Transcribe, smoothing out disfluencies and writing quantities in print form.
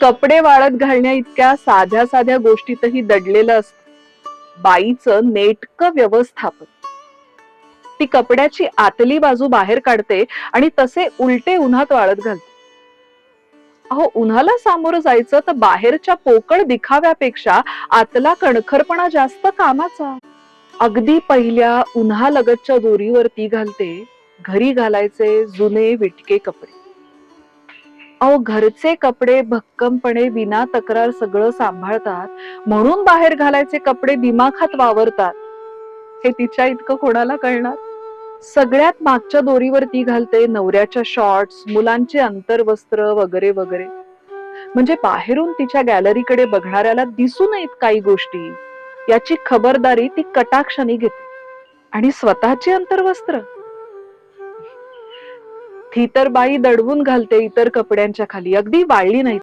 कपडे वाळत घालण्या इतक्या साध्या साध्या गोष्टीतही दडलेलं असतं बाईचं नेटकं व्यवस्थापन. ती कपड्याची आतली बाजू बाहेर काढते आणि तसे उलटे उन्हात वाळत घालते. अहो, उन्हाला सामोरं जायचं तर बाहेरच्या पोकळ दिखाव्यापेक्षा आतला कणखरपणा जास्त कामाचा. अगदी पहिल्या उन्हालगतच्या दोरीवर ती घालते घरी घालायचे जुने विटके कपडे. अहो, घरचे कपडे भक्कमपणे विना तक्रार सगळं सांभाळतात म्हणून बाहेर घालायचे कपडे दिमाखात वावरतात. हे तिच्या इतकं कोणाला कळणार? सगळ्यात मागच्या दोरीवर ती घालते नवऱ्याच्या शॉर्ट्स, मुलांचे अंतर्वस्त्र वगैरे वगैरे. म्हणजे बाहेरून तिच्या गॅलरीकडे बघणाऱ्याला दिसू नयेत काही गोष्टी याची खबरदारी ती कटाक्षाने घेते. आणि स्वतःची अंतर्वस्त्र ती तर बाई दडवून घालते इतर कपड्यांच्या खाली, अगदी वाळली नाही